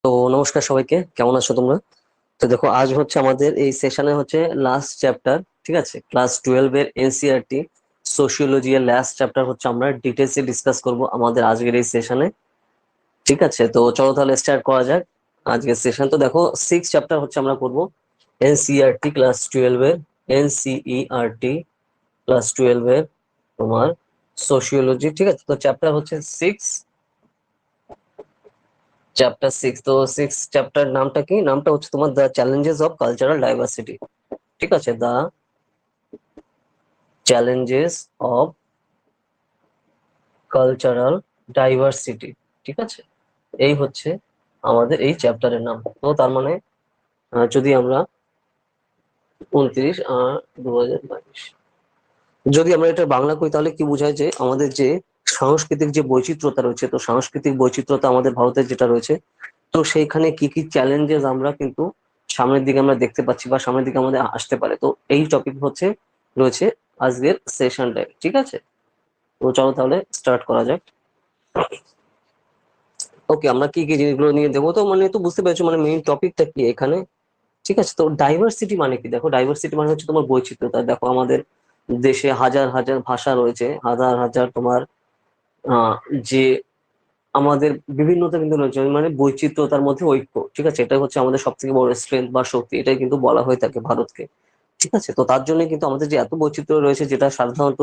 তো নমস্কার সবাইকে, কেমন আছো তোমরা? তো দেখো, আজ হচ্ছে আমাদের এই সেশনে হচ্ছে লাস্ট চ্যাপ্টার। ঠিক আছে, ক্লাস 12 এর এনসিইআরটি সোশিওলজি এর লাস্ট চ্যাপ্টার হচ্ছে আমরা ডিটেলসে ডিসকাস করব আমাদের আজকের এই সেশনে। ঠিক আছে, তো চলো তাহলে স্টার্ট করা যাক আজকের সেশন। তো দেখো, 6 চ্যাপ্টার হচ্ছে আমরা করব এনসিইআরটি ক্লাস 12 এর। এনসিইআরটি ক্লাস 12 এর তোমার সোশিওলজি। ঠিক আছে, তো চ্যাপ্টার হচ্ছে 6। চ্যাপ্টার 6, তো 6 চ্যাপ্টার নামটা কি? নামটা হচ্ছে তোমার the challenges of cultural diversity. ঠিক আছে, the challenges of cultural diversity. ঠিক আছে, এই হচ্ছে আমাদের এই চ্যাপ্টারের নাম। তো তার মানে যদি আমরা 29/8/2022 যদি আমরা এটা বাংলা করি, তাহলে কি বোঝায় যে আমাদের যে সাংস্কৃতিক যে বৈচিত্র্যতা রয়েছে, তো সাংস্কৃতিক বৈচিত্র্যতা আমাদের ভারতের যেটা রয়েছে, তো সেইখানে কি কি চ্যালেঞ্জেস আমরা কিন্তু সামনের দিকে আমরা দেখতে পাচ্ছি বা সামনের দিকে আমাদের আসতে পারে, তো এই টপিক হচ্ছে রয়েছে আজকের সেশনটায়। ঠিক আছে, তো চলো তাহলে স্টার্ট করা যাক। ওকে, আমরা কি কি জিনিসগুলো নিয়ে দেবো, তো মানে তো বুঝতে পেরেছো মানে মেইন টপিকটা কি এখানে। ঠিক আছে, তো ডাইভার্সিটি মানে কি? দেখো, ডাইভার্সিটি মানে হচ্ছে তোমার বৈচিত্র্যতা। দেখো, আমাদের দেশে হাজার হাজার ভাষা রয়েছে, হাজার হাজার তোমার আহ যে আমাদের বিভিন্নতা কিন্তু রয়েছে, মানে বৈচিত্র্যতার মধ্যে ঐক্য। ঠিক আছে, এটা হচ্ছে আমাদের সব থেকে বড় স্ট্রেংথ বা শক্তি, এটাই কিন্তু বলা হয়ে থাকে ভারতকে। ঠিক আছে, তো তার জন্য কিন্তু আমাদের যে এত বৈচিত্র্য রয়েছে, যেটা সাধারণত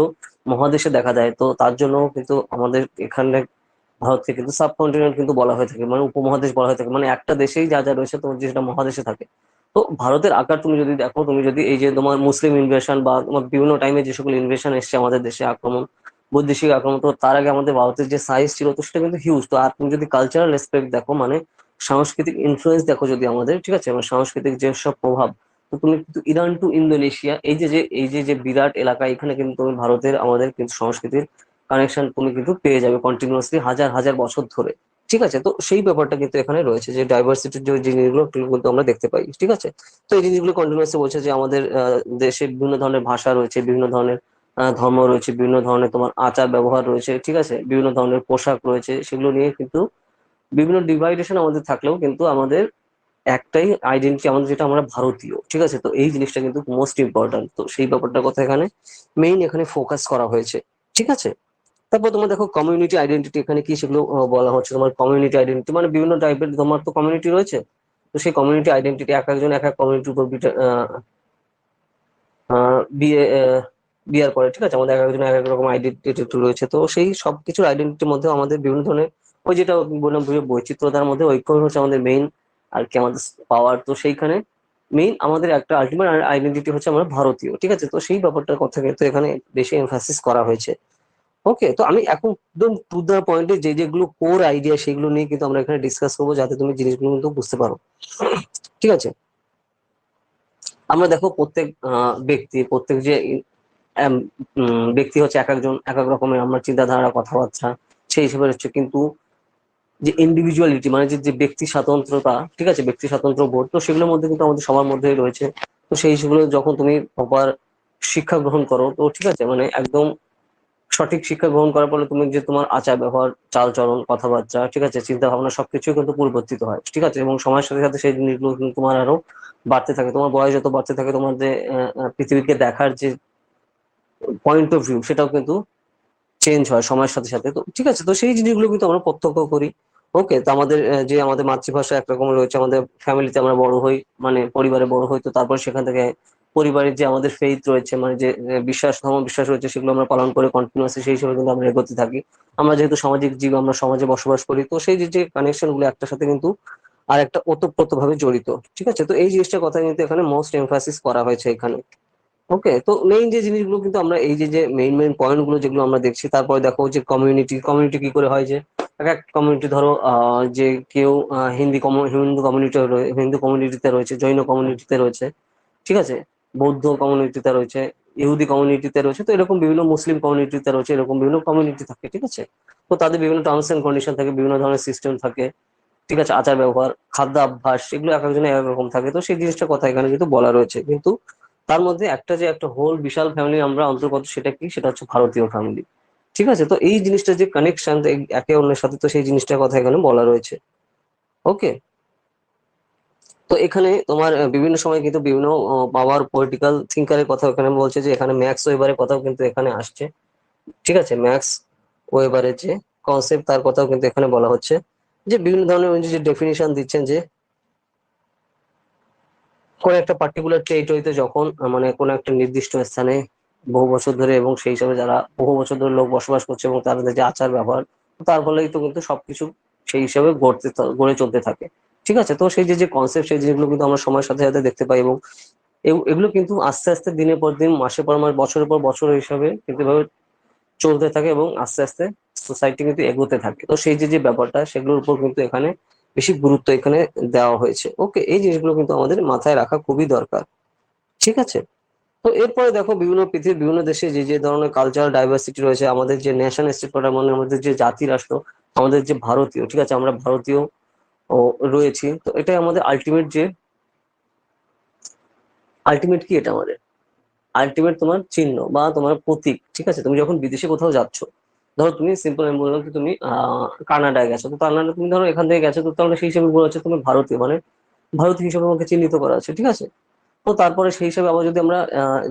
মহাদেশে দেখা যায়, তো তার জন্য কিন্তু আমাদের এখানে ভারতকে কিন্তু সাবকন্টিনেন্ট কিন্তু বলা হয়ে থাকে, মানে উপমহাদেশ বলা হয়ে থাকে, মানে একটা দেশেই যা যা রয়েছে তোমার যেটা মহাদেশে থাকে। তো ভারতের আকার তুমি যদি দেখো, তুমি যদি এই যে তোমার মুসলিম ইনভেশন বা তোমার বিভিন্ন টাইমে যে সকল ইনভেশন এসছে আমাদের দেশে, আক্রমণ, বৈদেশিক আক্রমণ, তো তার আগে আমাদের ভারতের যে সাইজ ছিল, তো সেটা কিন্তু হিউজ। তো আর তুমি যদি কালচারাল রেসপেক্ট দেখো, মানে সাংস্কৃতিক ইনফ্লুয়েন্স দেখো যদি আমাদের, ঠিক আছে, মানে সাংস্কৃতিক যে সব প্রভাব, তো তুমি কিন্তু ইরান টু ইন্দোনেশিয়া, এই যে বিরাট এলাকা, এখানে কিন্তু তুমি ভারতের আমাদের কিন্তু সংস্কৃতির কানেকশন তুমি কিন্তু পেয়ে যাবে কন্টিনিউয়াসলি হাজার হাজার বছর ধরে। ঠিক আছে, তো সেই ব্যাপারটা কিন্তু এখানে রয়েছে, যে ডাইভার্সিটির যে জিনিসগুলো কিন্তু আমরা দেখতে পাই। ঠিক আছে, তো এই জিনিসগুলো কন্টিনিউয়াসলি বলছে যে আমাদের দেশে বিভিন্ন ধরনের ভাষা রয়েছে, বিভিন্ন ধরনের ধর্ম রয়েছে, বিভিন্ন ধরনের তোমার আচার ব্যবহার রয়েছে। ঠিক আছে, বিভিন্ন ধরনের পোশাক রয়েছে, সেগুলো নিয়ে কিন্তু বিভিন্ন ডিভাইডেশন আমাদের থাকলেও কিন্তু আমাদের একটাই আইডেন্টিটি আমাদের, যেটা আমরা ভারতীয়। ঠিক আছে, তো এই জিনিসটা কিন্তু মোস্ট ইম্পর্ট্যান্ট, তো সেই ব্যাপারটার কথা এখানে মেইন এখানে ফোকাস করা হয়েছে। ঠিক আছে, তারপর তোমার দেখো কমিউনিটি আইডেন্টিটি, এখানে কি সেগুলো বলা হচ্ছে। তোমার কমিউনিটি আইডেন্টিটি মানে বিভিন্ন টাইপের তোমার তো কমিউনিটি রয়েছে, তো সেই কমিউনিটি আইডেন্টিটি এক একজন এক এক কমিউনিটির উপর বিয়ে বিয়ার করে। ঠিক আছে, আমাদের এক একজন এক এক রকম আইডেন্টিটি রয়েছে, তো সেই সবকিছুর আইডেন্টিটির মধ্যে আমাদের বিভিন্ন ধরনের ওই যেটা বললাম, বৈচিত্র্যতার মধ্যে ঐক্য হচ্ছে আমাদের মেইন আর কি আমাদের পাওয়ার। তো সেইখানে মেইন আমাদের একটা আলটিমেট আইডেন্টিটি হচ্ছে আমরা ভারতীয়। ঠিক আছে, তো সেই ব্যাপারটার কথা কিন্তু এখানে বেশি এমফাসিস করা হয়েছে। ওকে, তো আমি এখন একদম টু দা পয়েন্টে যে যেগুলো কোর আইডিয়া, সেগুলো নিয়ে কিন্তু আমরা এখানে ডিসকাস করবো, যাতে তুমি জিনিসগুলো কিন্তু বুঝতে পারো। ঠিক আছে, আমরা দেখো প্রত্যেক ব্যক্তি, প্রত্যেক যে আম, ব্যক্তি হচ্ছে এক একজন এক এক রকমের আমরা চিন্তাধারা, কথাবার্তা, সেই হিসেবে হচ্ছে কিন্তু যে ইন্ডিভিজুয়ালিটি মানে যে যে ব্যক্তি স্বাতন্ত্রতা, ঠিক আছে, ব্যক্তি স্বাতন্ত্র্য বোধ, তো সেগুলোর মধ্যে কিন্তু আমাদের সবার মধ্যেই রয়েছে। তো সেই সেগুলো যখন তুমি প্রপার শিক্ষা গ্রহণ করো, তো ঠিক আছে, মানে একদম সঠিক শিক্ষা গ্রহণ করার ফলে তুমি যে তোমার আচার ব্যবহার, চালচলন, কথাবার্তা, ঠিক আছে, চিন্তা ভাবনা, সবকিছু কিন্তু পরিবর্তিত হয়। ঠিক আছে, এবং সময়ের সাথে সাথে সেই জিনিসগুলো কিন্তু তোমার আরো বাড়তে থাকে। তোমার বয়স যত বাড়তে থাকে, তোমার যে পৃথিবীকে দেখার যে পয়েন্ট অফ ভিউ, সেটাও কিন্তু চেঞ্জ হয় সময়ের সাথে সাথে। তো ঠিক আছে, তো সেই জিনিসগুলো কিন্তু আমরা প্রত্যক্ষ করি। ওকে, তো আমাদের যে আমাদের মাতৃভাষা একরকম রয়েছে, আমাদের ফ্যামিলিতে আমরা বড় হই, মানে পরিবারে বড় হই, তো তারপর সেখান থেকে পরিবারের যে আমাদের ফেইথ রয়েছে, মানে যে বিশ্বাস, ধর্ম বিশ্বাস রয়েছে, সেগুলো আমরা পালন করে কন্টিনিউয়াসলি সেই হিসেবে কিন্তু আমরা এগোতে থাকি। আমরা যেহেতু সামাজিক জীব, আমরা সমাজে বসবাস করি, তো সেই যে যে কানেকশন গুলো একটার সাথে কিন্তু আর একটা ওতপ্রোত ভাবে জড়িত। ঠিক আছে, তো এই জিনিসটার কথা কিন্তু এখানে মোস্ট এমফাসিস করা হয়েছে এখানে। ওকে, তো মেইন যে জিনিসগুলো কিন্তু আমরা এই যে যে মেইন মেইন পয়েন্ট গুলো যেগুলো আমরা দেখছি, তারপরে দেখো যে কমিউনিটি কমিউনিটি কি করে হয়, যে এক এক কমিউনিটি ধরো যে কেউ হিন্দু কমিউনিটি, হিন্দু কমিউনিটিতে রয়েছে, জৈন কমিউনিটিতে রয়েছে, ঠিক আছে, বৌদ্ধ কমিউনিটিতে রয়েছে, ইহুদি কমিউনিটিতে রয়েছে, তো এরকম বিভিন্ন মুসলিম কমিউনিটিতে রয়েছে, এরকম বিভিন্ন কমিউনিটি থাকে। ঠিক আছে, তো তাদের বিভিন্ন টার্মস এন্ড কন্ডিশন থাকে, বিভিন্ন ধরনের সিস্টেম থাকে। ঠিক আছে, আচার ব্যবহার, খাদ্যাভ্যাস, এগুলো এক একজনের এক এক রকম থাকে। তো সেই জিনিসটার কথা এখানে কিন্তু বলা রয়েছে, কিন্তু তার মধ্যে একটা যে একটা হোল বিশাল ফ্যামিলি আমরা অন্তর্গত, সেটা কি? সেটা হচ্ছে ভারতীয় ফ্যামিলি। ঠিক আছে, তো এই জিনিসটা যে কানেকশন একে অন্যের সাথে, তো সেই জিনিসটার কথা এখানে বলা রয়েছে। ওকে, তো এখানে তোমার বিভিন্ন সময় কিন্তু বিভিন্ন পাওয়ার পলিটিক্যাল থিঙ্কারের কথা এখানে বলছে, যে এখানে ম্যাক্স ওয়েবারের কথাও কিন্তু এখানে আসছে। ঠিক আছে, ম্যাক্স ওয়েবারের যে কনসেপ্ট তার কথাও কিন্তু এখানে বলা হচ্ছে, যে বিভিন্ন ধরনের উনি যে ডেফিনিশন দিচ্ছেন, যে কোন একটা পার্টিকুলার টেরিটরিতে যখন মানে কোন একটা নির্দিষ্ট স্থানে বহু বছর ধরে এবং সেই হিসাবে যারা বহু বছর ধরে লোক বসবাস করছে এবং তাদের যে আচার ব্যবহার, তার ফলেই তো কিন্তু সবকিছু সেই হিসাবে গড়ে চলতে থাকে। ঠিক আছে, তো সেই যে যে কনসেপ্ট, সেই জিনিসগুলো কিন্তু আমরা সময়ের সাথে সাথে দেখতে পাই, এবং এগুলো কিন্তু আস্তে আস্তে দিনের পর দিন, মাসের পর মাস, বছরের পর বছর হিসাবে কিন্তু এভাবে চলতে থাকে, এবং আস্তে আস্তে সোসাইটি কিন্তু এগোতে থাকে। তো সেই যে যে ব্যাপারটা, সেগুলোর উপর কিন্তু এখানে বেশি গুরুত্ব এখানে দেওয়া হয়েছে। ওকে, এই জিনিসগুলো কিন্তু আমাদের মাথায় রাখা খুবই দরকার। ঠিক আছে, তো এরপরে দেখো বিভিন্ন পৃথিবীর বিভিন্ন দেশে যে যে ধরনের কালচারাল ডাইভার্সিটি রয়েছে, আমাদের যে নেশন স্টেট মানে আমাদের যে জাতি রাষ্ট্র, আমাদের যে ভারতীয়, ঠিক আছে, আমরা ভারতীয় ও রয়েছি। তো এটাই আমাদের আলটিমেট যে আলটিমেট কি, এটা আমাদের আলটিমেট তোমার চিহ্ন বা তোমার প্রতীক। ঠিক আছে, তুমি যখন বিদেশে কোথাও যাচ্ছ, ধরো তুমি সিম্পল, আমি বললাম কি তুমি কানাডায় গেছো, তো কানাডা তুমি ধরো এখান থেকে গেছো, তো তাহলে সেই হিসেবে বলা হচ্ছে তুমি ভারতীয়, মানে ভারতীয় হিসেবে তোমাকে চিহ্নিত করা আছে। ঠিক আছে, তো তারপরে সেই হিসাবে আবার যদি আমরা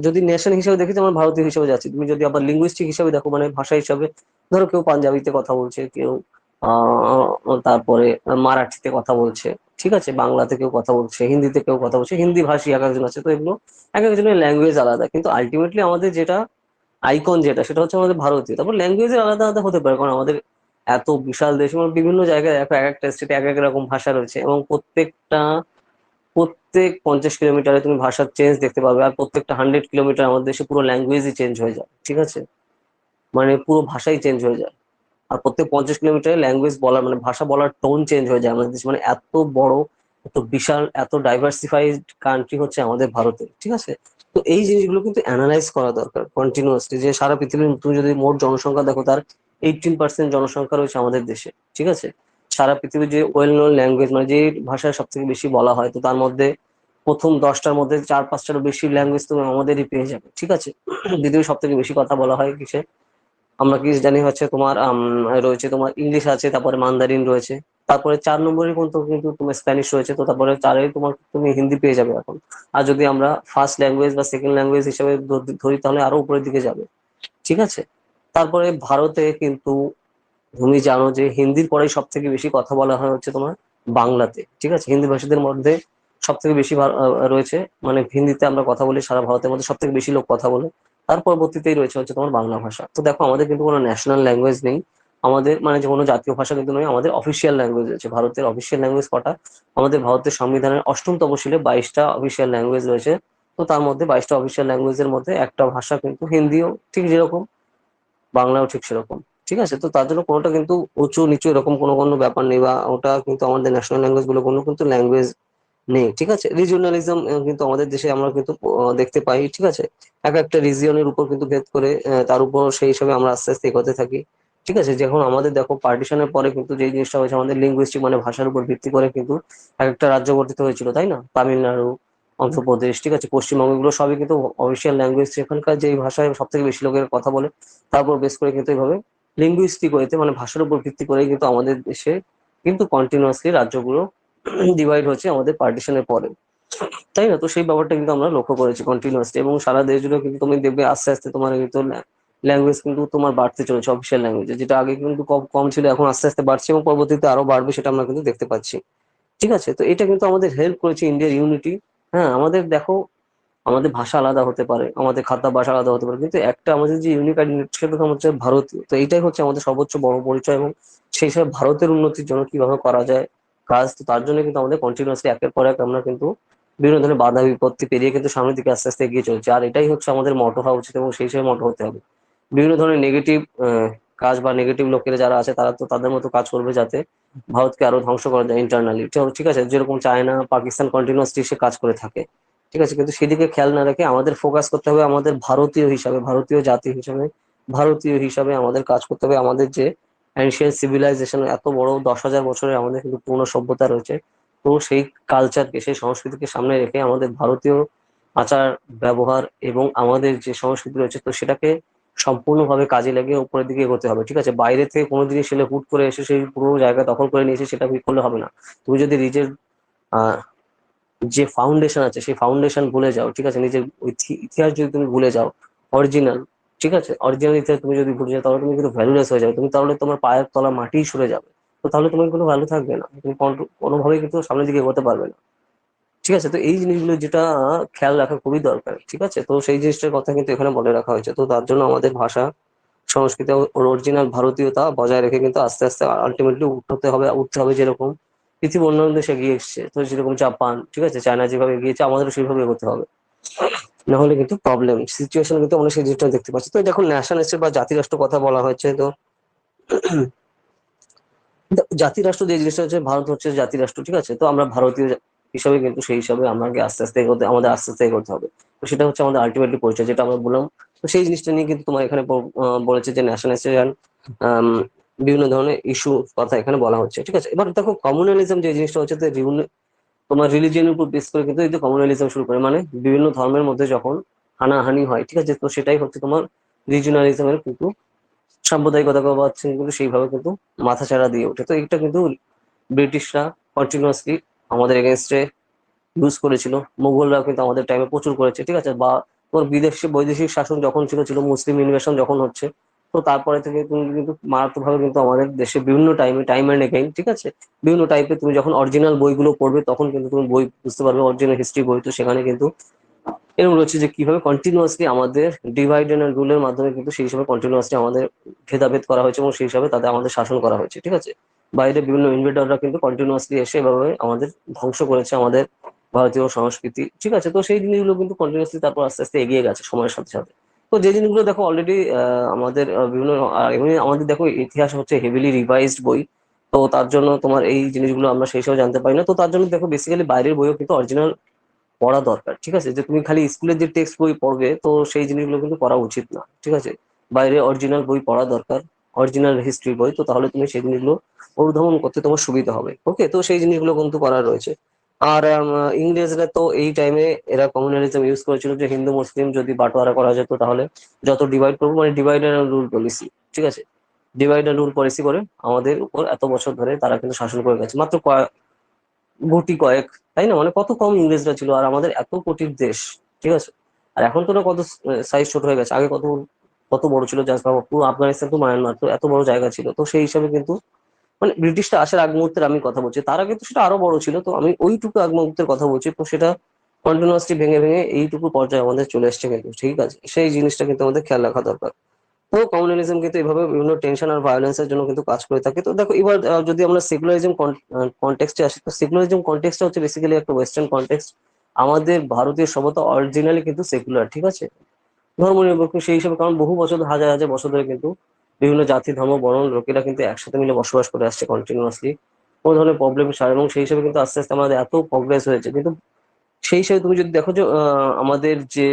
যদি নেশন হিসেবে দেখি, যে আমরা ভারতীয় হিসেবে যাচ্ছি, তুমি যদি আবার লিঙ্গুইস্টিক হিসেবে দেখো, মানে ভাষা হিসাবে, ধরো কেউ পাঞ্জাবিতে কথা বলছে, কেউ তারপরে মারাঠিতে কথা বলছে, ঠিক আছে, বাংলাতে কেউ কথা বলছে, হিন্দিতে কেউ কথা বলছে, হিন্দি ভাষী এক একজন আছে। তো এগুলো এক একজনের ল্যাঙ্গুয়েজ আলাদা, কিন্তু আলটিমেটলি আমাদের যেটা আইকন, যেটা সেটা হচ্ছে আমাদের ভারতীয়। তারপর ল্যাঙ্গুয়েজের আলাদা আলাদা হতে পারে, কারণ আমাদের এত বিশাল দেশ এবং বিভিন্ন জায়গায় দেখো এক একটা স্টেটে এক এক রকম ভাষা রয়েছে, এবং প্রত্যেক 50 কিলোমিটারে তুমি ভাষার চেঞ্জ দেখতে পাবে, আর প্রত্যেকটা 100 কিলোমিটার আমাদের দেশে পুরো ল্যাঙ্গুয়েজই চেঞ্জ হয়ে যায়। ঠিক আছে, মানে পুরো ভাষাই চেঞ্জ হয়ে যায়। আর প্রত্যেক 50 কিলোমিটারে ল্যাঙ্গুয়েজ বলার মানে ভাষা বলার টোন চেঞ্জ হয়ে যায় আমাদের দেশে। মানে এত বড়, এত বিশাল, এত ডাইভার্সিফাইড কান্ট্রি হচ্ছে আমাদের ভারতে। ঠিক আছে, তো এই জিনিসগুলো কিন্তু অ্যানালাইজ করা দরকার কন্টিনিউয়াসলি, যে সারা পৃথিবীর তুমি যদি মোট জনসংখ্যা দেখো, তার 18% জনসংখ্যা রয়েছে আমাদের দেশে। ঠিক আছে, সারা পৃথিবীর যে ওয়েল নোন ল্যাঙ্গুয়েজ, মানে যে ভাষা সব থেকে বেশি বলা হয়, তো তার মধ্যে প্রথম 10টার মধ্যে 4-5টারও বেশি ল্যাঙ্গুয়েজ তুমি আমাদেরই পেয়ে যাবে। ঠিক আছে, পৃথিবীর সব থেকে বেশি কথা বলা হয় কিসে, আমরা কি জানি হচ্ছে তোমার রয়েছে তোমার ইংলিশ আছে, তারপরে মান্দারিন রয়েছে, তারপরে 4 নম্বরে কিন্তু কিন্তু তোমার স্প্যানিশ রয়েছে, তো তারপরে 4-এ তোমার তুমি হিন্দি পেয়ে যাবে এখন। আর যদি আমরা ফার্স্ট ল্যাঙ্গুয়েজ বা সেকেন্ড ল্যাঙ্গুয়েজ হিসেবে ধরি, তাহলে আরো উপরের দিকে যাবে। ঠিক আছে, তারপরে ভারতে কিন্তু তুমি জানো যে হিন্দির পরেই সব থেকে বেশি কথা বলা হয় হচ্ছে তোমার বাংলাতে। ঠিক আছে, হিন্দি ভাষীদের মধ্যে সব থেকে বেশি রয়েছে, মানে হিন্দিতে আমরা কথা বলি, সারা ভারতের মধ্যে সব থেকে বেশি লোক কথা বলে। তার পরবর্তীতেই রয়েছে হচ্ছে তোমার বাংলা ভাষা। তো দেখো, আমাদের কিন্তু কোনো ন্যাশনাল ল্যাঙ্গুয়েজ নেই, আমাদের মানে যে কোনো জাতীয় ভাষা কিন্তু নয়, আমাদের অফিসিয়াল ল্যাঙ্গুয়েজ রয়েছে। ভারতের অফিসিয়াল ল্যাঙ্গুয়েজ কটা, আমাদের ভারতের সংবিধানের 8ম তফসিলে 22টা অফিসিয়াল ল্যাঙ্গুয়েজ রয়েছে। তো তার মধ্যে 22টা অফিসিয়াল ল্যাঙ্গুয়েজের মধ্যে একটা ভাষা কিন্তু হিন্দিও ঠিক যেরকম, বাংলাও ঠিক সেরকম। ঠিক আছে, তো তার জন্য কোনোটা কিন্তু উঁচু নিচু এরকম কোনো কোনো ব্যাপার নেই, বা ওটা কিন্তু আমাদের ন্যাশনাল ল্যাঙ্গুয়েজ গুলো কোনো কিন্তু ল্যাঙ্গুয়েজ নেই। ঠিক আছে, রিজিওনালিজম কিন্তু আমাদের দেশে আমরা কিন্তু দেখতে পাই। ঠিক আছে, এক একটা রিজিয়নের উপর কিন্তু ভেদ করে তার উপর সেই হিসাবে আমরা আস্তে আস্তে এগোতে থাকি। ঠিক আছে, যখন আমাদের দেখো পার্টিশনের পরে কিন্তু যে জিনিসটা হয়েছে, আমাদের লিঙ্গুইস্টিক মানে ভাষার উপর ভিত্তি করে কিন্তু এক একটা রাজ্য গঠিত হয়েছিল, তাই না? তামিলনাড়ু, অন্ধ্রপ্রদেশ, ঠিক আছে, পশ্চিমবঙ্গ, এগুলো সবই কিন্তু অফিসিয়াল ল্যাঙ্গুয়েজ, সেখানকার যে ভাষায় সব থেকে বেশি লোকের কথা বলে, তারপর বেস করে কিন্তু এইভাবে লিঙ্গুইস্টিক হয়েছে মানে ভাষার উপর ভিত্তি করে কিন্তু আমাদের দেশে কিন্তু কন্টিনিউয়াসলি রাজ্যগুলো ডিভাইড হচ্ছে আমাদের পার্টিশনের পরে, তাই না? তো সেই ব্যাপারটা কিন্তু আমরা লক্ষ্য করেছি কন্টিনিউয়াসলি, এবং সারা দেশ জুড়ে কিন্তু তুমি দেখবে আস্তে আস্তে তোমার কিন্তু ল্যাঙ্গুয়েজ কিন্তু তোমার বাড়তে চলেছে, অফিসিয়াল ল্যাঙ্গুয়েজ যেটা আগে কিন্তু কম কম ছিল, এখন আস্তে আস্তে বাড়ছে, এবং পরবর্তীতে আরো বাড়বে, সেটা আমরা কিন্তু দেখতে পাচ্ছি। ঠিক আছে, তো এটা কিন্তু আমাদের হেল্প করেছে ইন্ডিয়ার ইউনিটি। হ্যাঁ, আমাদের দেখো, আমাদের ভাষা আলাদা হতে পারে, আমাদের খাদ্যাভ্যাস আলাদা হতে পারে, কিন্তু একটা আমাদের যে ইউনিক আইডেন্টিটি, সেটা তো হচ্ছে ভারতীয়। তো এইটাই হচ্ছে আমাদের সর্বোচ্চ বড় পরিচয়, এবং সেই হিসাবে ভারতের উন্নতির জন্য কিভাবে করা যায় কাজ, তো তার জন্য কিন্তু আমাদের কন্টিনিউয়াসলি একের পর এক আমরা কিন্তু বিভিন্ন ধরনের বাধা বিপত্তি পেরিয়ে কিন্তু সামনের দিকে আস্তে আস্তে এগিয়ে চলছে। আর এটাই হচ্ছে আমাদের মটো হওয়া উচিত, এবং সেই হিসেবে মটো হতে হবে। বিভিন্ন ধরনের নেগেটিভ কাজ বা নেগেটিভ লোকেরা যারা আছে, তারা তো তাদের মতো কাজ করবে যাতে ভারতকে আরো ধ্বংস করা যায় ইন্টারনালি। ঠিক আছে, যেরকম চায়না পাকিস্তান কন্টিনিউয়াসলি সে কাজ করে থাকে। ঠিক আছে, কিন্তু সেদিকে খেয়াল না রেখে আমাদের ফোকাস করতে হবে আমাদের ভারতীয় হিসাবে, ভারতীয় জাতি হিসাবে, ভারতীয় হিসাবে আমাদের কাজ করতে হবে। আমাদের যে এনশিয়েন্ট সিভিলাইজেশন, এত বড় 10,000 বছরের আমাদের কিন্তু পূর্ণ সভ্যতা রয়েছে, তো সেই কালচারকে, সেই সংস্কৃতিকে সামনে রেখে আমাদের ভারতীয় আচার ব্যবহার এবং আমাদের যে সংস্কৃতি রয়েছে, তো সেটাকে সম্পূর্ণভাবে কাজে লাগিয়ে উপরের দিকে এগোতে হবে। ঠিক আছে, বাইরে থেকে কোনো জিনিস এলে হুট করে এসে সেই পুরো জায়গা দখল করে নিয়েছে, সেটা করলে হবে না। তুমি যদি নিজের যে ফাউন্ডেশন আছে সেই ফাউন্ডেশন ভুলে যাও, ঠিক আছে, নিজের ইতিহাস যদি তুমি ভুলে যাও, অরিজিনাল, ঠিক আছে, অরিজিনাল ইতিহাস তুমি যদি ভুলে যাও তাহলে তুমি কিন্তু ভ্যালুলেস হয়ে যাবে, তুমি তাহলে তোমার পায়ের তলা মাটি সরে যাবে, তো তাহলে তোমার কোনো ভ্যালু থাকবে না, তুমি কোনোভাবেই কিন্তু সামনের দিকে এগোতে পারবে না। ঠিক আছে, তো এই জিনিসগুলো যেটা খেয়াল রাখা খুবই দরকার, ঠিক আছে, তো সেই জিনিসটার কথা কিন্তু এখানে বলে রাখা হয়েছে। তো তার জন্য আমাদের ভাষা, সংস্কৃতি ওর অরিজিনাল ভারতীয়তা বজায় রেখে কিন্তু আস্তে আস্তে আলটিমেটলি উঠতে হবে যেরকম পৃথিবীর অন্যান্য দেশে এগিয়ে এসছে, তো যেরকম জাপান, ঠিক আছে, চায়না যেভাবে এগিয়েছে আমাদেরও সেইভাবে এগোতে হবে, না হলে কিন্তু প্রবলেম সিচুয়েশন কিন্তু আমরা সেই জিনিসটা দেখতে পাচ্ছি। তো দেখুন ন্যাশনাল স্টেট বা জাতি রাষ্ট্র কথা বলা হয়েছে, তো জাতি রাষ্ট্র যে জিনিসটা হচ্ছে, ভারত হচ্ছে জাতি রাষ্ট্র, ঠিক আছে, তো আমরা ভারতীয় হিসাবে কিন্তু সেই হিসাবে আমাকে আমাদের আস্তে আস্তে এগোতে হবে। তো সেটা হচ্ছে আমাদের আলটিমেটলি পরিচয়, যেটা আমরা বললাম। তো সেই জিনিসটা নিয়ে কিন্তু তোমার এখানে বলেছে যে ন্যাশনাল বিভিন্ন ধরনের ইস্যু কথা এখানে বলা হচ্ছে, ঠিক আছে। এবার দেখো কমিউনালিজম যে জিনিসটা হচ্ছে, তোমার রিলিজিয়নের উপর বেস করে কিন্তু এই যে কমিউনালিজম শুরু করে, মানে বিভিন্ন ধর্মের মধ্যে যখন হানাহানি হয়, ঠিক আছে, তো সেটাই হচ্ছে তোমার রিজিওনালিজমের কিন্তু সাম্প্রদায়িকতা বা হচ্ছে কিন্তু সেইভাবে কিন্তু মাথাচাড়া দিয়ে ওঠে। তো এটা কিন্তু ব্রিটিশরা কন্টিনিউয়াসলি আমাদের এগেনস্টে ইউজ করেছিল, মুঘলরাও কিন্তু আমাদের টাইমে প্রচুর করেছে, ঠিক আছে, বা তোর বিদেশি বৈদেশিক শাসন যখন ছিল মুসলিম ইনভেশন যখন হচ্ছে, তো তারপরে থেকে তুমি কিন্তু মারাত্মকভাবে কিন্তু আমাদের দেশে বিভিন্ন টাইম অ্যান্ড এগেইন, ঠিক আছে, বিভিন্ন টাইপে তুমি যখন অরিজিনাল বইগুলো পড়বে তখন কিন্তু তুমি বই বুঝতে পারবে, অরিজিনাল হিস্ট্রি বই, তো সেখানে কিন্তু এরকম রয়েছে যে কিভাবে কন্টিনিউয়াসলি আমাদের ডিভাইড এন্ড রুলের মাধ্যমে কিন্তু সেই হিসাবে কন্টিনিউয়াসলি আমাদের ভেদাভেদ করা হয়েছে এবং সেই হিসাবে তাদের আমাদের শাসন করা হয়েছে, ঠিক আছে। বাইরে বিভিন্ন ইনভেডররা কিন্তু কন্টিনিউয়াসলি এসে এভাবে আমাদের ধ্বংস করেছে আমাদের ভারতীয় সংস্কৃতি, ঠিক আছে, তো সেই জিনিসগুলো কিন্তু কন্টিনিউয়াসলি তারপর আস্তে আস্তে এগিয়ে গেছে সময়ের সাথে সাথে। তো যে জিনিসগুলো দেখো অলরেডি আমাদের বিভিন্ন এমনি আমাদের দেখো ইতিহাস হচ্ছে হেভিলি রিভাইজড বই, তো তার জন্য তোমার এই জিনিসগুলো আমরা সেই হিসাবে জানতে পারি না। তো তার জন্য দেখো বেসিক্যালি বাইরের বইও কিন্তু অরিজিনাল পড়া দরকার, ঠিক আছে, যে তুমি খালি স্কুলের যে টেক্সট বই পড়বে তো সেই জিনিসগুলো কিন্তু পড়া উচিত না, ঠিক আছে, বাইরে অরিজিনাল বই পড়া দরকার, অরিজিনাল হিস্ট্রি বই, তো তাহলে তুমি সেই জিনিসগুলো অনুধাবন করতে তোমার সুবিধা হবে। ওকে, তো সেই জিনিসগুলো কিন্তু করা রয়েছে। আর ইংরেজরা তো এই টাইমে এরা কমিউনালিজম ইউজ করেছিল যে হিন্দু মুসলিম যদি বাটোয়ারা করা যেত তাহলে যত ডিভাইড করবো, মানে ডিভাইড অ্যান্ড রুল পলিসি, ঠিক আছে, ডিভাইড অ্যান্ড রুল পলিসি করে আমাদের উপর এত বছর ধরে তারা কিন্তু শাসন করে গেছে, মাত্র গুটি কয়েক, তাই না, মানে কত কম ইংরেজরা ছিল আর আমাদের এত কোটির দেশ, ঠিক আছে, আর এখন তো না কত সাইজ ছোট হয়ে গেছে, আগে কত কত বড় ছিল, জাস্ট ভাবো পুরো আফগানিস্তান তো মায়ানমার তো এত বড় জায়গা ছিল, তো সেই হিসাবে কিন্তু মানে ব্রিটিশটা আসার আগ মুহূর্তের আমি কথা বলছি, তার আগে তো সেটা আরো বড় ছিল, তো আমি ওইটুকু আগ মুহূর্তের কথা বলছি, তো সেটা কন্টিনিউয়াসলি ভেঙে ভেঙে এইটুকু পর্যায়ে আমাদের চলে এসছে কিন্তু, ঠিক আছে, সেই জিনিসটা কিন্তু আমাদের খেয়াল রাখা দরকার। তো কমিউনালিজম কিন্তু এইভাবে বিভিন্ন টেনশন আর ভায়োলেন্সের জন্য কিন্তু কাজ করে থাকে। তো দেখো এবার যদি আমরা সেকুলারিজম কন্টেক্সটে আসি, তো সেকুলারিজম কন্টেক্সটা হচ্ছে বেসিক্যালি একটা ওয়েস্টার্ন কন্টেক্সট। আমাদের ভারতীয় সভ্যতা অরিজিনালি কিন্তু সেকুলার, ঠিক আছে, ধর্মনিরপেক্ষ সেই হিসাবে, কারণ বহু বছর হাজার হাজার বছর ধরে কিন্তু বিভিন্ন জাতি ধর্ম বর্ণ লোকেরা কিন্তু একসাথে মিলে বসবাস করে আসছে কন্টিনিউয়াসলি, কোনো ধরনের প্রবলেম ছাড়া, এবং সেই হিসাবে কিন্তু আস্তে আস্তে আমাদের এত প্রগ্রেস হয়েছে কিন্তু সেই হিসাবে তুমি যদি দেখো যে আমাদের যে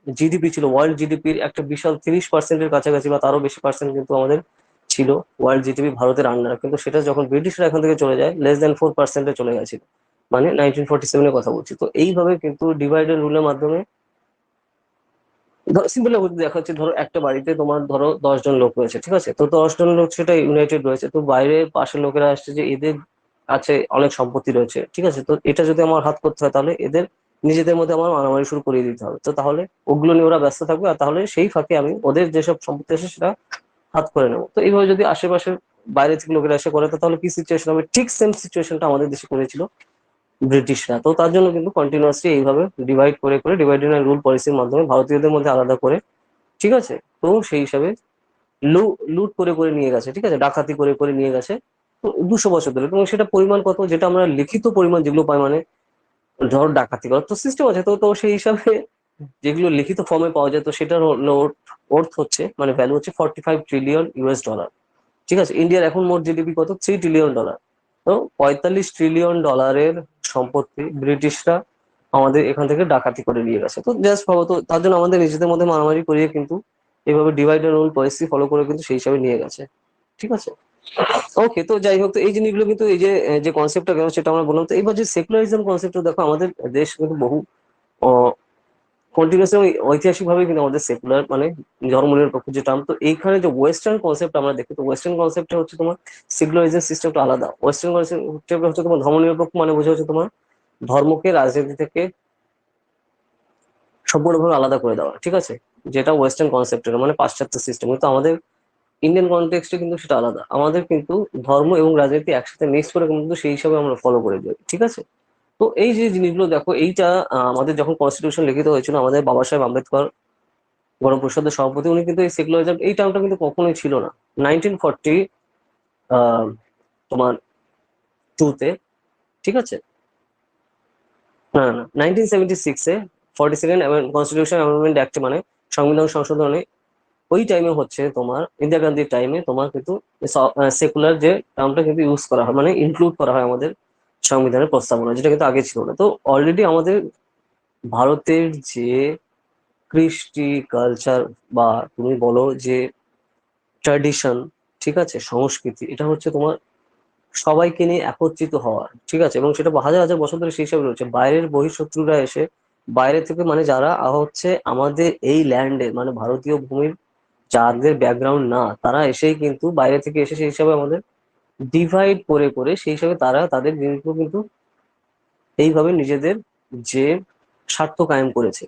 জিডিপি ছিল, ওয়ার্ল্ড জিডিপির একটা বিশাল 30%-এর কাছাকাছি বা তারও বেশি পার্সেন্ট কিন্তু আমাদের ছিল ওয়ার্ল্ড জিডিপি ভারতের আন্ডার, কিন্তু সেটা যখন ব্রিটিশরা এখান থেকে চলে যায় লেস দ্যান 4%-এ চলে গেছিল, মানে 1947-এর কথা বলছি। তো এইভাবে কিন্তু ডিভাইড এন্ড রুলের মাধ্যমে সিম্পল দেখা যাচ্ছে, ধরো একটা বাড়িতে তোমার ধরো 10 জন লোক রয়েছে, ঠিক আছে, তো 10 জন লোক সেটা ইউনাইটেড রয়েছে, তো বাইরে পাশের লোকেরা আসছে যে এদের আছে অনেক সম্পত্তি রয়েছে, ঠিক আছে, তো এটা যদি আমার হাত করতে হয় তাহলে এদের নিজেদের মধ্যে আমার মারামারি শুরু করিয়ে দিতে হবে, তো তাহলে ওগুলো নিয়ে ওরা ব্যস্ত থাকবে আর তাহলে সেই ফাঁকে আমি ওদের যেসব সম্পত্তি আছে সেটা হাত করে নেবো। তো এইভাবে যদি আশেপাশের বাইরে থেকে লোকেরা এসে করে তো তাহলে কি সিচুয়েশন হবে, ঠিক সেম সিচুয়েশনটা আমাদের দেশে করেছিল ব্রিটিশরা। তো তার জন্য কিন্তু কন্টিনিউয়াসলি এইভাবে ডিভাইড করে করে ডিভাইড এন্ড রুল পলিসির মাধ্যমে ভারতীয়দের মধ্যে আলাদা করে, ঠিক আছে, তো সেই হিসাবে লুট করে করে নিয়ে গেছে, ঠিক আছে, ডাকাতি করে করে নিয়ে গেছে 200 বছর ধরে, এবং সেটা পরিমাণ কত যেটা আমরা লিখিত পরিমাণ যেগুলো পাই, মানে ধর ডাকাতি করার তো সিস্টেম আছে, তো তো সেই হিসাবে যেগুলো লিখিত ফর্মে পাওয়া যায় তো সেটার অর্থ হচ্ছে মানে ভ্যালু হচ্ছে $45 ট্রিলিয়ন, ঠিক আছে, ইন্ডিয়ার এখন মোট জিডিপি কত, $3 ট্রিলিয়ন, তো $45 ট্রিলিয়ন সম্পত্তি ব্রিটিশরা আমাদের এখান থেকে ডাকাতি করে নিয়ে গেছে। তো জাস্ট ভাবো, তো তার জন্য আমাদের নিজেদের মধ্যে মারামারি করিয়ে কিন্তু এইভাবে divide and rule policy follow করে কিন্তু সেই হিসাবে নিয়ে গেছে, ঠিক আছে। ওকে, তো যাই হোক, তো এই জিনিসগুলো কিন্তু এই যে যে কনসেপ্টটা কেন সেটা আমরা বললাম। তো এবার যে সেকুলারিজম কনসেপ্টটা দেখো, আমাদের দেশ কিন্তু বহু কন্টিনিউসলি ঐতিহাসিক ভাবে কিন্তু আমাদের সেকুলার মানে ধর্মনিরপেক্ষ যে টার্ম, তো এইখানে যে ওয়েস্টার্ন কনসেপ্ট আমরা দেখি, তো ওয়েস্টার্ন কনসেপ্টে হচ্ছে তোমার সেকুলারিজম সিস্টেমটা আলাদা, ওয়েস্টার্ন কনসেপ্ট হচ্ছে তোমার ধর্মনিরপেক্ষ মানে বোঝা হচ্ছে তোমার ধর্মকে রাজনীতি থেকে সম্পূর্ণভাবে আলাদা করে দেওয়া, ঠিক আছে, যেটা ওয়েস্টার্ন কনসেপ্টের মানে পাশ্চাত্য সিস্টেম, কিন্তু আমাদের ইন্ডিয়ান কনটেক্সটে কিন্তু সেটা আলাদা। আমাদের কিন্তু ধর্ম এবং রাজনীতি একসাথে মিক্স করে কিন্তু সেই হিসাবে আমরা ফলো করে যাই, ঠিক আছে। তো এই যে জিনিসগুলো দেখো, এইটা আমাদের যখন কনস্টিটিউশন লিখিত হয়েছিল, আমাদের বাবা সাহেব আম্বেদকর গণপরিষদের সভাপতি, উনি কিন্তু এই সেকুলারিজম এই টার্মটা কিন্তু কখনোই ছিল না। 1940 তোমার টুতে, ঠিক আছে, না না 1976-এ 42nd কনস্টিটিউশন অ্যামেন্ডমেন্ট অ্যাক্ট মানে সংবিধান সংশোধনে, ওই টাইমে হচ্ছে তোমার ইন্দিরা গান্ধীর টাইমে তোমার কিন্তু সেকুলার যে টার্মটা কিন্তু ইউজ করা হয়, মানে ইনক্লুড করা হয় আমাদের সংবিধানের প্রস্তাবনা, যেটা কিন্তু আগে ছিল না। তো অলরেডি আমাদের ভারতের যে কৃষ্টি কালচার বা তুমি বলো যে ট্র্যাডিশন, ঠিক আছে, সংস্কৃতি, এটা হচ্ছে তোমার সবাইকে নিয়ে একত্রিত হওয়ার, ঠিক আছে, এবং সেটা হাজার হাজার বছর ধরে সেই হিসাবে রয়েছে। বাইরের বহিঃশত্রুরা এসে বাইরে থেকে মানে যারা হচ্ছে আমাদের এই ল্যান্ডে মানে ভারতীয় ভূমির যাদের ব্যাকগ্রাউন্ড না, তারা এসেই কিন্তু বাইরে থেকে এসে সেই হিসাবে আমাদের ডিভাইড করে করে সেই হিসাবে তারা তাদের জিনিসগুলো কিন্তু এইভাবে নিজেদের যে স্বার্থ কায়েম করেছে,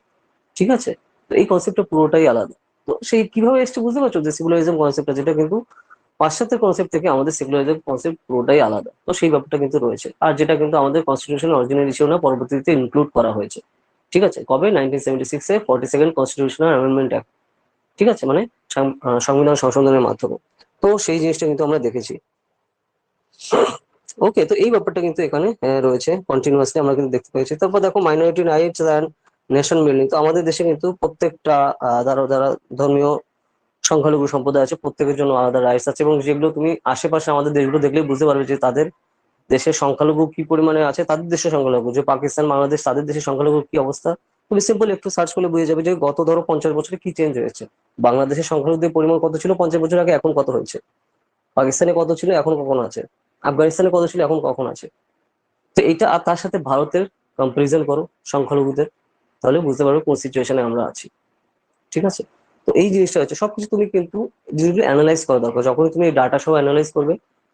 ঠিক আছে। তো এই কনসেপ্টটা পুরোটাই আলাদা। তো সেই কিভাবে এসছে বুঝতে পারছো, যে সিকুলারিজম কনসেপ্টটা, যেটা কিন্তু পাশ্চাত্যের কনসেপ্ট থেকে আমাদের সেকুলারিজম কনসেপ্ট পুরোটাই আলাদা। তো সেই ব্যাপারটা কিন্তু রয়েছে, আর যেটা কিন্তু আমাদের কনস্টিটিউশন অরিজিনালি ছিল না, পরবর্তীতে ইনক্লুড করা হয়েছে, ঠিক আছে, কবে 1976-এ 42nd কনস্টিটিউশনাল অ্যামেন্ডমেন্ট অ্যাক্ট, ঠিক আছে, মানে সংবিধান সংশোধনের মাধ্যমে। তো সেই জিনিসটা কিন্তু আমরা দেখেছি। ওকে, তো এই ব্যাপারটা কিন্তু এখানে রয়েছে কন্টিনিউয়াসলি আমরা কিন্তু দেখতে পেয়েছি। তারপর দেখো minority rights and nation building. তো আমাদের দেশে কিন্তু প্রত্যেকটা যারা যারা ধর্মীয় সংখ্যালঘু সম্প্রদায় আছে, প্রত্যেকের জন্য আলাদা রাইটস আছে, এবং যেগুলো তুমি আশেপাশে আমাদের দেশগুলো দেখলেই বুঝতে পারবে যে তাদের দেশের সংখ্যালঘু কি পরিমাণে আছে, তাদের দেশের সংখ্যালঘু যে পাকিস্তান বাংলাদেশ, তাদের দেশের সংখ্যালঘু কি অবস্থা। তুমি সিম্পল একটু সার্চ করলে বুঝে যাবে যে গত ধরো 50 বছরে কি চেঞ্জ হয়েছে। বাংলাদেশের সংখ্যালঘুদের পরিমাণ কত ছিল 50 বছর আগে, এখন কত হয়েছে। পাকিস্তানে কত ছিল, এখন কখন আছে। আফগানিস্তানে কত ছিল, এখন কখন আছে। তো এইটা আর তার সাথে ভারতের কম্পারিজন করো সংখ্যালঘুদের, তাহলে বুঝতে পারবে কোন সিচুয়েশনে আমরা আছি, ঠিক আছে। তো এই জিনিসটা হচ্ছে সবকিছু তুমি কিন্তু জিনিসগুলো অ্যানালাইজ করা দরকার। যখন তুমি ডাটা সহ অ্যানালাইজ করবে,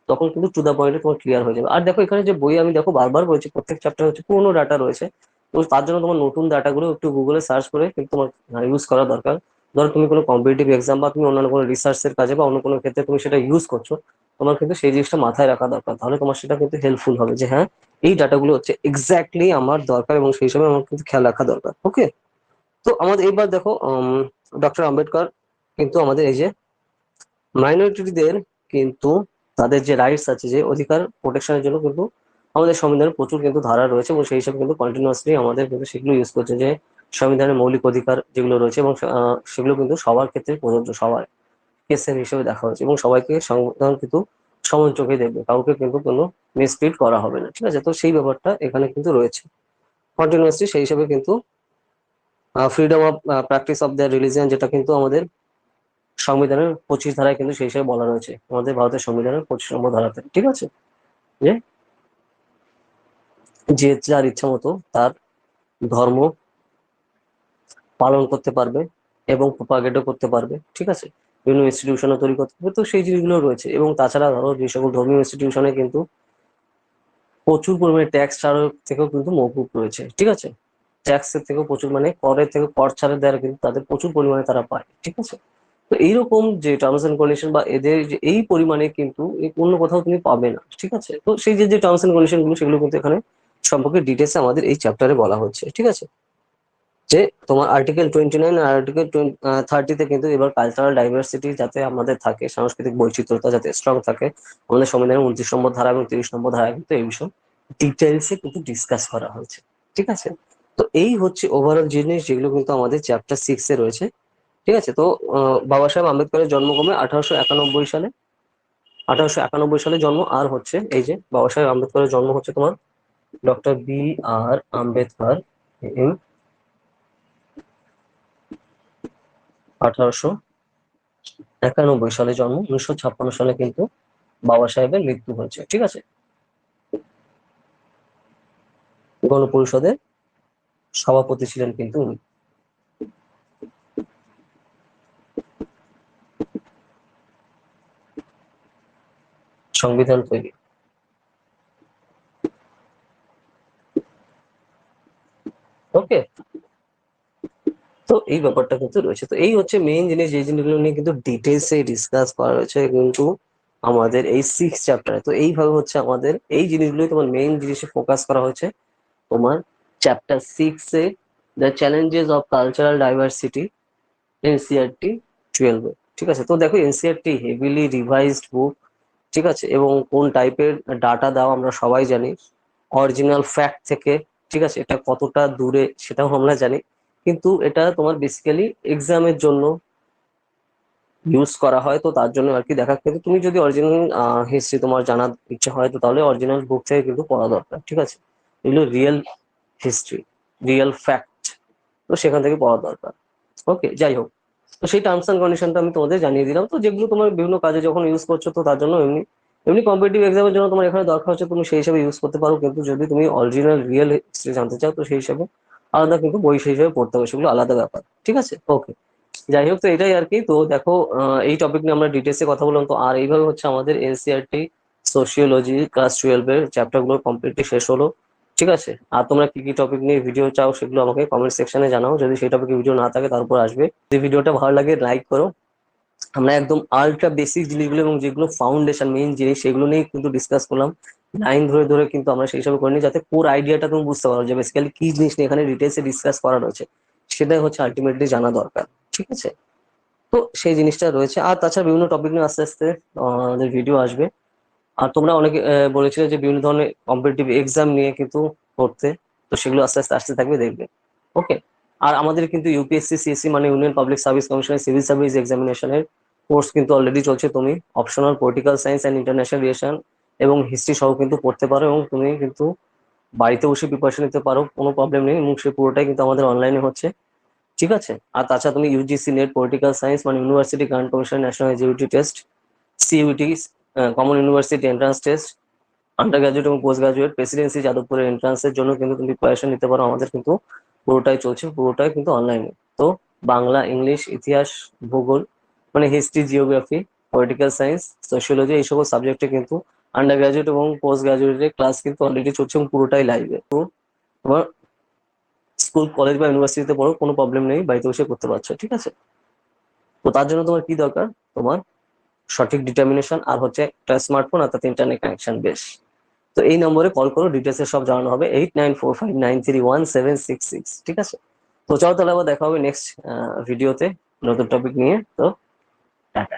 তখন কিন্তু টু দা পয়েন্টে তোমার ক্লিয়ার হয়ে যাবে। আর দেখো এখানে যে বই আমি দেখো বারবার বলছি, প্রত্যেক চ্যাপ্টার হচ্ছে পুরোনো ডাটা রয়েছে। তো তার জন্য তোমার নতুন ডাটাগুলো একটু গুগলে সার্চ করে কিন্তু তোমার ইউজ করা দরকার। ধরো তুমি কোনো কম্পিটিটিভ এক্সাম বা তুমি অন্যান্য কোনো রিসার্চের কাজে বা অন্য কোনো ক্ষেত্রে তুমি সেটা ইউজ করছো, তোমার কিন্তু সেই জিনিসটা মাথায় রাখা দরকার। তাহলে তোমার সেটা কিন্তু হেল্পফুল হবে যে হ্যাঁ, এই ডাটাগুলো হচ্ছে এক্স্যাক্টলি আমার দরকার, এবং সেই হিসাবে আমার কিন্তু খেয়াল রাখা দরকার। ওকে, তো আমাদের এবার দেখো ডক্টর আম্বেদকর কিন্তু আমাদের এই যে মাইনরিটিদের কিন্তু তাদের যে রাইটস আছে, যে অধিকার প্রোটেকশনের জন্য কিন্তু আমাদের সংবিধানে প্রচুর কিন্তু ধারা রয়েছে, এবং সেই হিসাবে কিন্তু কন্টিনিউয়াসলি আমাদের কিন্তু সেগুলো ইউজ করছে, যে সংবিধানের মৌলিক অধিকার যেগুলো রয়েছে, এবং সেগুলো কিন্তু সবার ক্ষেত্রে প্রযোজ্য, সবার কেসের হিসেবে দেখা হচ্ছে, এবং সবাইকে সংবিধান কিন্তু সমান চোখে দেখবে, কাউকে কিন্তু কোনো মিসট্রিট করা হবে না, ঠিক আছে। তো সেই ব্যাপারটা এখানে কিন্তু রয়েছে কন্টিনিউয়াসলি। সেই হিসাবে কিন্তু freedom of practice of the religion, যেটা কিন্তু আমাদের সংবিধানের 25 ধারায় কিন্তু সেই হিসেবে বলা রয়েছে, আমাদের ভারতের সংবিধানের 25 নম্বর ধারাতে, ঠিক আছে, যে যে যার ইচ্ছা মতো তার ধর্ম পালন করতে পারবে এবং প্রপাগেটও করতে পারবে, ঠিক আছে, বিভিন্ন ইনস্টিটিউশনও তৈরি করতে পারবে। তো সেই জিনিসগুলো রয়েছে, এবং তাছাড়া ধরো যে সকল ধর্মীয় ইনস্টিটিউশনে কিন্তু প্রচুর পরিমাণে ট্যাক্স ছাড়ের থেকেও কিন্তু মওকুফ রয়েছে, ঠিক আছে। ট্যাক্সের থেকেও প্রচুর, মানে করের থেকে কর ছাড়ের দ্বারা কিন্তু তাদের প্রচুর পরিমাণে তারা পায়, ঠিক আছে। তো এইরকম যে টার্মস এন্ড কন্ডিশন বা এদের যে এই পরিমাণে কিন্তু অন্য কোথাও তুমি পাবে না, ঠিক আছে। তো সেই যে যে টার্মস এন্ড কন্ডিশন গুলো, সেগুলো কিন্তু এখানে সম্পর্কে ডিটেলসে আমাদের এই চ্যাপ্টারে বলা হচ্ছে, ঠিক আছে। যে তোমার আর্টিকেল 29 আর আর্টিকেল 30-তে কিন্তু এবার কালচারাল ডাইভার্সিটি যাতে আমাদের থাকে, সাংস্কৃতিক বৈচিত্র্যতা যাতে স্ট্রং থাকে, আমাদের সংবিধানের 29 নম্বর ধারা এবং 30 নম্বর ধারা কিন্তু এই বিষয়ে ডিটেলসে কিন্তু ডিসকাস করা হয়েছে, ঠিক আছে। তো এই হচ্ছে ওভারঅল জিনিস যেগুলো কিন্তু আমাদের চ্যাপ্টার 6-এ রয়েছে, ঠিক আছে। তো বাবা সাহেব আম্বেদকরের জন্ম কবে, 1891 সালে। 1891 সালে জন্ম। আর হচ্ছে এই যে বাবা সাহেব আম্বেদকরের জন্ম হচ্ছে তোমার ডক্টর বি আর আম্বেদকর, 1891 সালে জন্ম। 1956 সালে কিন্তু বাবা সাহেবের মৃত্যু হয়েছে, ঠিক আছে। গণপরিষদের সভাপতি ছিলেন কিন্তু উনি। সংবিধান তৈরি। ওকে। তো এই ব্যাপারটা কিন্তু রয়েছে, তো এই হচ্ছে মেইন জিনিস, যে জিনিসগুলো নিয়ে কিন্তু ডিটেলসে ডিসকাস করা রয়েছে কিন্তু আমাদের এই 6 চ্যাপ্টারে। তো এইভাবে হচ্ছে আমাদের এই জিনিসগুলোই তোমার মেইন জিনিসে ফোকাস করা হয়েছে তোমার চ্যাপ্টার 6-এ, the challenges of cultural diversity, NCERT 12-এ। ঠিক আছে, তো দেখো এনসিআরটি হেভিলি রিভাইজড বুক, ঠিক আছে, এবং কোন টাইপের ডাটা দাও আমরা সবাই জানি, অরিজিনাল ফ্যাক্ট থেকে, ঠিক আছে, এটা কতটা দূরে সেটাও আমরা জানি, কিন্তু এটা তোমার বেসিক্যালি এক্সামের জন্য ইউজ করা হয়। তো তার জন্য আর কি দেখা, কিন্তু তুমি যদি অরিজিনাল হিস্ট্রি তোমার জানার ইচ্ছা হয় তো তাহলে অরিজিনাল বুক থেকে কিন্তু পড়া দরকার, ঠিক আছে, এগুলো রিয়েল হিস্ট্রি, রিয়েল ফ্যাক্ট, তো সেখান থেকে পড়া দরকার। ওকে, যাই হোক, তো সেই টার্মস অ্যান্ড কন্ডিশনটা আমি তোমাদের জানিয়ে দিলাম। তো যেগুলো তোমার বিভিন্ন কাজে যখন ইউজ করছো, তো তার জন্য এমনি এমনি কম্পিটিটিভ এক্সামের জন্য তোমার এখানে দরকার হচ্ছে, তুমি সেই হিসাবে ইউজ করতে পারো, কিন্তু যদি তুমি অরিজিনাল রিয়েল হিস্ট্রি জানতে চাও তো সেই হিসাবে আলাদা কিন্তু বই সেই হিসাবে পড়তে হবে, সেগুলো আলাদা ব্যাপার, ঠিক আছে। ওকে, যাই হোক, তো এটাই আর কি। তো দেখো এই টপিক নিয়ে আমরা ডিটেলসে কথা বললাম। তো আর এইভাবে হচ্ছে আমাদের এনসিআরটি সোশিওলজি ক্লাস 12-এর চ্যাপ্টার গুলো কমপ্লিটলি শেষ হলো, ঠিক আছে। আর তোমরা কি কি টপিক নিয়ে ভিডিও চাও সেগুলো আমাকে কমেন্ট সেকশনে জানাও, যদি সেই টপিকে ভিডিও না থাকে তারপর আসবে। যদি ভিডিওটা ভালো লাগে লাইক করো। আমরা একদম আলট্রা বেসিক জিনিসগুলো এবং যেগুলো ফাউন্ডেশন মেইন জিনিস সেগুলো নিয়ে কিন্তু ডিসকাস করলাম, লাইন ধরে ধরে কিন্তু আমরা সেই হিসাবে করিনি, যাতে কোর আইডিয়াটা তুমি বুঝতে পারো যে বেসিক্যালি কি জিনিস নিয়ে এখানে ডিটেলসে ডিসকাস করা রয়েছে, সেটাই হচ্ছে আলটিমেটলি জানা দরকার, ঠিক আছে। তো সেই জিনিসটা রয়েছে। আর তাছাড়া বিভিন্ন টপিক নিয়ে আস্তে আস্তে আমাদের ভিডিও আসবে। আর তোমরা অনেকে বলেছিলে যে বিভিন্ন ধরনের কম্পিটিটিভ এক্সাম নিয়ে কিন্তু পড়তে, তো সেগুলো আস্তে আস্তে আসতে থাকবে, দেখবে। ওকে। আর আমাদের কিন্তু ইউপিএসসি সিএসসি মানে ইউনিয়ন পাবলিক সার্ভিস কমিশনের সিভিল সার্ভিস এক্সামিনেশনের কোর্স কিন্তু অলরেডি চলছে। তুমি optional political science and international relation এবং হিস্ট্রি সহ কিন্তু পড়তে পারো, এবং তুমি কিন্তু বাড়িতে বসে প্রিপারেশন নিতে পারো, কোনো প্রবলেম নেই, এবং সে পুরোটাই কিন্তু আমাদের অনলাইনে হচ্ছে, ঠিক আছে। আর তাছাড়া তুমি ইউজিসি নেট পলিটিক্যাল সায়েন্স মানে university grant commission national eligibility test, CUET common university entrance test, under graduate এবং পোস্ট গ্রাজুয়েট প্রেসিডেন্সি যাদবপুরের এন্ট্রান্সের জন্য কিন্তু তুমি প্রিপারেশন নিতে পারো, আমাদের কিন্তু পুরোটাই চলছে, পুরোটাই কিন্তু অনলাইনে। তো বাংলা, ইংলিশ, ইতিহাস, ভূগোল মানে history, geography, political science, sociology, এই সকল সাবজেক্টে কিন্তু আন্ডার গ্রাজুয়েট এবং পোস্ট গ্রাজুয়েটের ক্লাস কিন্তু অলরেডি চলছে এবং পুরোটাই লাইভে। তো তোমার স্কুল, কলেজ বা ইউনিভার্সিটিতে পড়ো, কোনো প্রবলেম নেই, বাড়িতে বসে করতে পারছো, ঠিক আছে। তো তার জন্য তোমার কি দরকার, তোমার সঠিক ডিটারমিনেশন আর হচ্ছে একটা স্মার্টফোন আর তাতে ইন্টারনেট কানেকশন বেশ। তো এই নম্বরে কল করো, ডিটেলসে সব জানানো হবে, 8945931766, ঠিক আছে। তো চলো তাহলে আবার দেখা হবে নেক্সট ভিডিওতে নতুন টপিক নিয়ে। তো টাটা।